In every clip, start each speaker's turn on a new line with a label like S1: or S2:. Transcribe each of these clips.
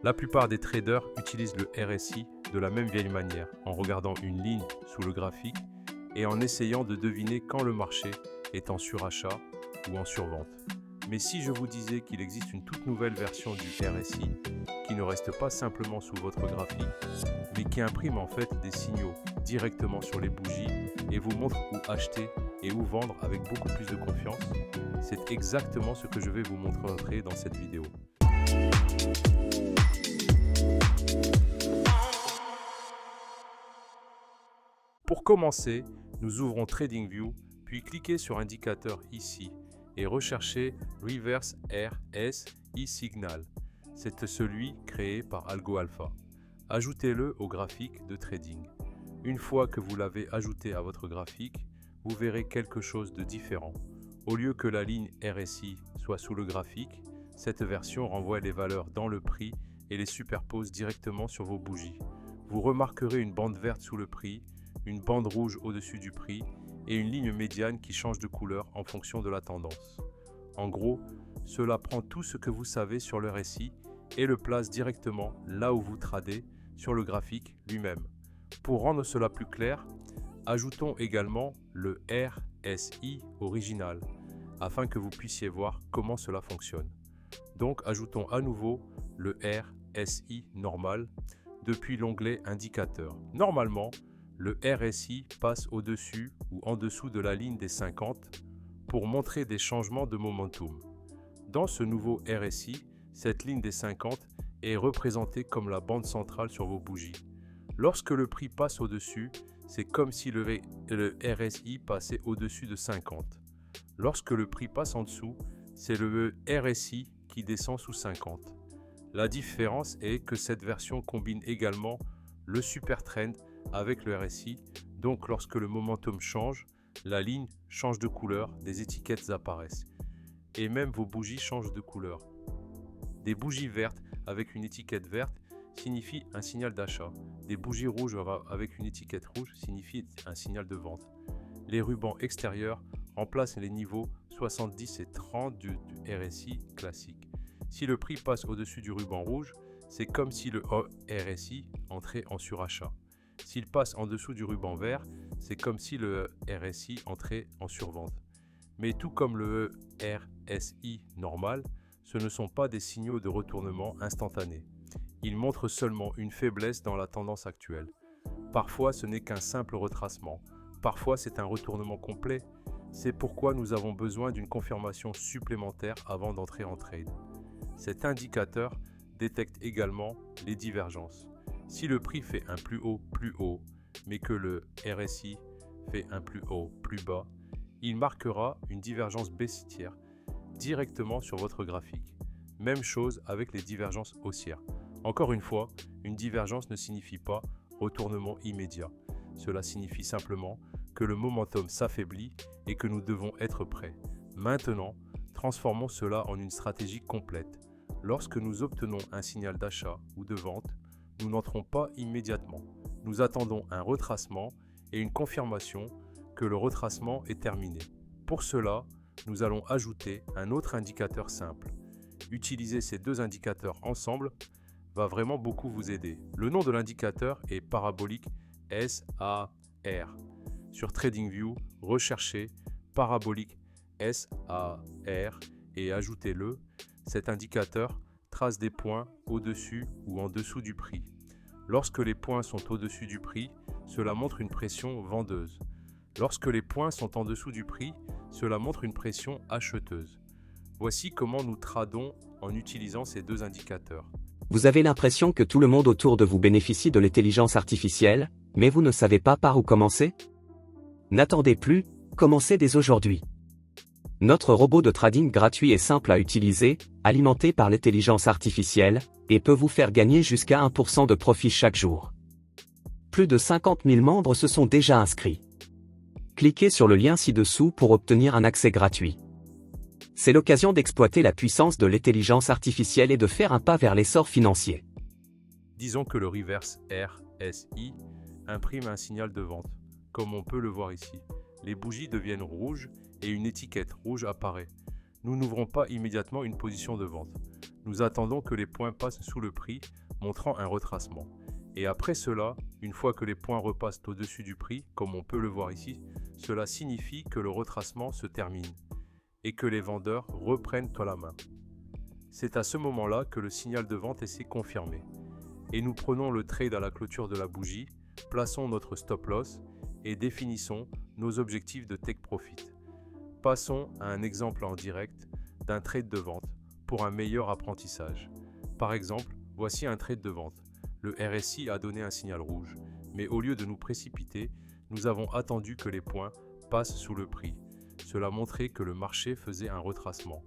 S1: La plupart des traders utilisent le RSI de la même vieille manière, en regardant une ligne sous le graphique et en essayant de deviner quand le marché est en surachat ou en survente. Mais si je vous disais qu'il existe une toute nouvelle version du RSI qui ne reste pas simplement sous votre graphique, mais qui imprime en fait des signaux directement sur les bougies et vous montre où acheter et où vendre avec beaucoup plus de confiance, c'est exactement ce que je vais vous montrer dans cette vidéo. Pour commencer, nous ouvrons TradingView, puis cliquez sur indicateur ici et recherchez Reverse RSI Signal. C'est celui créé par AlgoAlpha. Ajoutez-le au graphique de trading. Une fois que vous l'avez ajouté à votre graphique, vous verrez quelque chose de différent. Au lieu que la ligne RSI soit sous le graphique, cette version renvoie les valeurs dans le prix et les superpose directement sur vos bougies. Vous remarquerez une bande verte sous le prix, une bande rouge au-dessus du prix et une ligne médiane qui change de couleur en fonction de la tendance. En gros, cela prend tout ce que vous savez sur le RSI et le place directement là où vous tradez sur le graphique lui-même. Pour rendre cela plus clair, ajoutons également le RSI original afin que vous puissiez voir comment cela fonctionne. Donc ajoutons à nouveau le RSI normal depuis l'onglet indicateur. Normalement, le RSI passe au-dessus ou en dessous de la ligne des 50 pour montrer des changements de momentum. Dans ce nouveau RSI, cette ligne des 50 est représentée comme la bande centrale sur vos bougies. Lorsque le prix passe au-dessus, c'est comme si le RSI passait au-dessus de 50. Lorsque le prix passe en dessous, c'est le RSI qui descend sous 50. La différence est que cette version combine également le super trend avec le RSI, donc lorsque le momentum change, la ligne change de couleur, des étiquettes apparaissent et même vos bougies changent de couleur. Des bougies vertes avec une étiquette verte signifient un signal d'achat. Des bougies rouges avec une étiquette rouge signifient un signal de vente. Les rubans extérieurs remplacent les niveaux 70 et 30 du RSI classique. Si le prix passe au-dessus du ruban rouge, c'est comme si le RSI entrait en surachat. S'il passe en dessous du ruban vert, c'est comme si le RSI entrait en survente. Mais tout comme le RSI normal, ce ne sont pas des signaux de retournement instantanés. Ils montrent seulement une faiblesse dans la tendance actuelle. Parfois, ce n'est qu'un simple retracement. Parfois, c'est un retournement complet. C'est pourquoi nous avons besoin d'une confirmation supplémentaire avant d'entrer en trade. Cet indicateur détecte également les divergences. Si le prix fait un plus haut, mais que le RSI fait un plus haut, plus bas, il marquera une divergence baissière directement sur votre graphique. Même chose avec les divergences haussières. Encore une fois, une divergence ne signifie pas retournement immédiat. Cela signifie simplement que le momentum s'affaiblit et que nous devons être prêts. Maintenant, transformons cela en une stratégie complète. Lorsque nous obtenons un signal d'achat ou de vente, nous n'entrons pas immédiatement. Nous attendons un retracement et une confirmation que le retracement est terminé. Pour cela, nous allons ajouter un autre indicateur simple. Utiliser ces deux indicateurs ensemble va vraiment beaucoup vous aider. Le nom de l'indicateur est parabolique SAR. Sur TradingView, recherchez parabolique SAR et ajoutez-le. Cet indicateur trace des points au-dessus ou en dessous du prix. Lorsque les points sont au-dessus du prix, cela montre une pression vendeuse. Lorsque les points sont en dessous du prix, cela montre une pression acheteuse. Voici comment nous tradons en utilisant ces deux indicateurs.
S2: Vous avez l'impression que tout le monde autour de vous bénéficie de l'intelligence artificielle, mais vous ne savez pas par où commencer? N'attendez plus, commencez dès aujourd'hui. Notre robot de trading gratuit est simple à utiliser, alimenté par l'intelligence artificielle, et peut vous faire gagner jusqu'à 1% de profit chaque jour. Plus de 50 000 membres se sont déjà inscrits. Cliquez sur le lien ci-dessous pour obtenir un accès gratuit. C'est l'occasion d'exploiter la puissance de l'intelligence artificielle et de faire un pas vers l'essor financier.
S1: Disons que le reverse RSI imprime un signal de vente, comme on peut le voir ici. Les bougies deviennent rouges et une étiquette rouge apparaît. Nous n'ouvrons pas immédiatement une position de vente. nous attendons que les points passent sous le prix, montrant un retracement. Et après cela, une fois que les points repassent au-dessus du prix, comme on peut le voir ici, cela signifie que le retracement se termine et que les vendeurs reprennent la main. C'est à ce moment-là que le signal de vente est confirmé. Et nous prenons le trade à la clôture de la bougie, plaçons notre stop loss et définissons nos objectifs de take profit. Passons à un exemple en direct d'un trade de vente pour un meilleur apprentissage. Par exemple, voici un trade de vente. Le RSI a donné un signal rouge, mais au lieu de nous précipiter, nous avons attendu que les points passent sous le prix. Cela montrait que le marché faisait un retracement.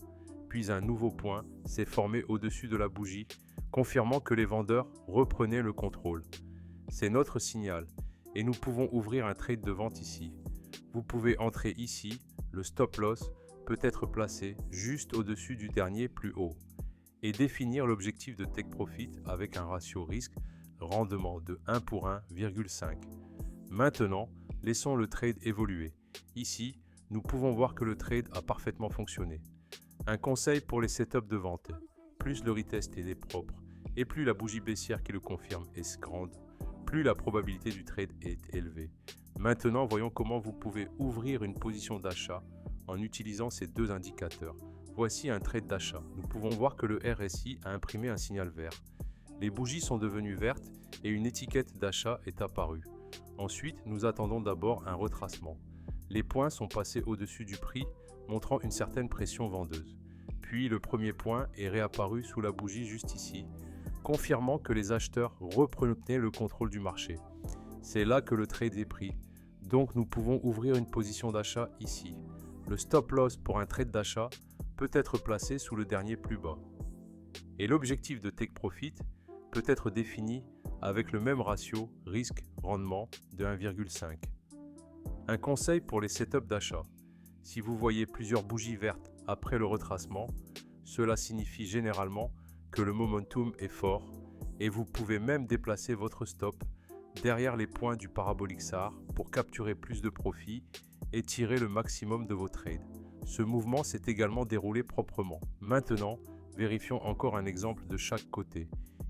S1: Puis un nouveau point s'est formé au-dessus de la bougie, confirmant que les vendeurs reprenaient le contrôle. C'est notre signal, et nous pouvons ouvrir un trade de vente ici. Vous pouvez entrer ici, le stop loss peut être placé juste au-dessus du dernier plus haut, et définir l'objectif de take profit avec un ratio risque-rendement de 1 pour 1,5. Maintenant, laissons le trade évoluer. Ici, nous pouvons voir que le trade a parfaitement fonctionné. Un conseil pour les setups de vente, plus le retest est propre, et plus la bougie baissière qui le confirme est grande, plus la probabilité du trade est élevée. Maintenant, voyons comment vous pouvez ouvrir une position d'achat en utilisant ces deux indicateurs. Voici un trade d'achat. Nous pouvons voir que le RSI a imprimé un signal vert. Les bougies sont devenues vertes et une étiquette d'achat est apparue. Ensuite, nous attendons d'abord un retracement. Les points sont passés au-dessus du prix, montrant une certaine pression vendeuse. Puis le premier point est réapparu sous la bougie juste ici, confirmant que les acheteurs reprenaient le contrôle du marché. C'est là que le trade est pris. Donc nous pouvons ouvrir une position d'achat ici. Le stop loss pour un trade d'achat peut être placé sous le dernier plus bas. Et l'objectif de take profit peut être défini avec le même ratio risque-rendement de 1,5. Un conseil pour les setups d'achat. Si vous voyez plusieurs bougies vertes après le retracement, cela signifie généralement que le momentum est fort et vous pouvez même déplacer votre stop derrière les points du parabolique SAR pour capturer plus de profit et tirer le maximum de vos trades. Ce mouvement s'est également déroulé proprement. Maintenant, vérifions encore un exemple de chaque côté.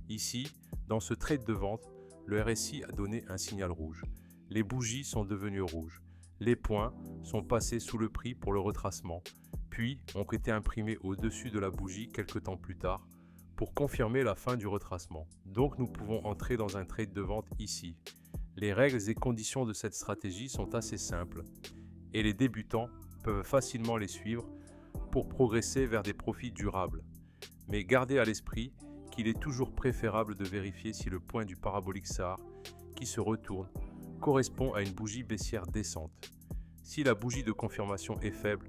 S1: Ici, dans ce trade de vente, le RSI a donné un signal rouge. Les bougies sont devenues rouges. Les points sont passés sous le prix pour le retracement, puis ont été imprimés au-dessus de la bougie quelques temps plus tard pour confirmer la fin du retracement. Donc nous pouvons entrer dans un trade de vente ici. Les règles et conditions de cette stratégie sont assez simples et les débutants peuvent facilement les suivre pour progresser vers des profits durables. Mais gardez à l'esprit qu'il est toujours préférable de vérifier si le point du parabolique SAR qui se retourne correspond à une bougie baissière descente. Si la bougie de confirmation est faible,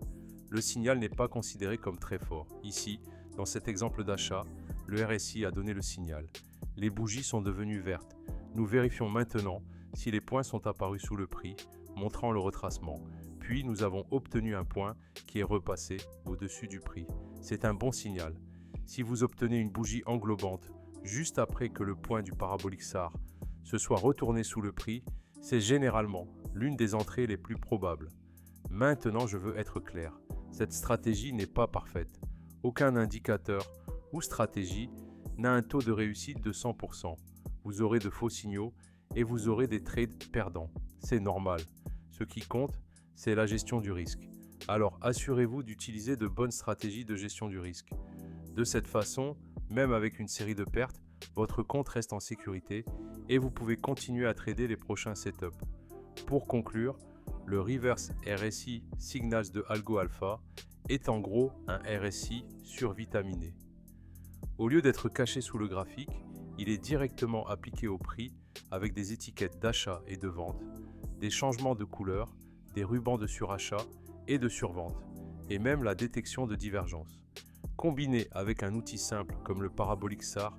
S1: le signal n'est pas considéré comme très fort. Ici, dans cet exemple d'achat, le RSI a donné le signal. Les bougies sont devenues vertes. Nous vérifions maintenant si les points sont apparus sous le prix, montrant le retracement. Puis nous avons obtenu un point qui est repassé au-dessus du prix. C'est un bon signal. Si vous obtenez une bougie englobante juste après que le point du parabolique SAR se soit retourné sous le prix, c'est généralement l'une des entrées les plus probables. Maintenant, je veux être clair. Cette stratégie n'est pas parfaite. Aucun indicateur ou stratégie n'a un taux de réussite de 100%. Vous aurez de faux signaux et vous aurez des trades perdants. C'est normal. Ce qui compte, c'est la gestion du risque. Alors assurez-vous d'utiliser de bonnes stratégies de gestion du risque. De cette façon, même avec une série de pertes, votre compte reste en sécurité et vous pouvez continuer à trader les prochains setups. Pour conclure, le Reverse RSI Signals de Algo Alpha est en gros un RSI survitaminé. Au lieu d'être caché sous le graphique, il est directement appliqué au prix avec des étiquettes d'achat et de vente, des changements de couleur, des rubans de surachat et de survente, et même la détection de divergence. Combiné avec un outil simple comme le parabolique SAR,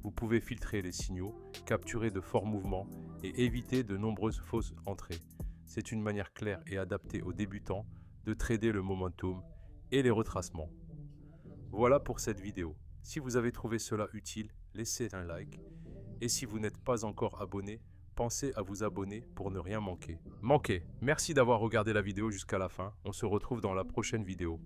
S1: vous pouvez filtrer les signaux, capturer de forts mouvements et éviter de nombreuses fausses entrées. C'est une manière claire et adaptée aux débutants de trader le momentum et les retracements. Voilà pour cette vidéo. Si vous avez trouvé cela utile, laissez un like. Et si vous n'êtes pas encore abonné, pensez à vous abonner pour ne rien manquer. Merci d'avoir regardé la vidéo jusqu'à la fin. On se retrouve dans la prochaine vidéo.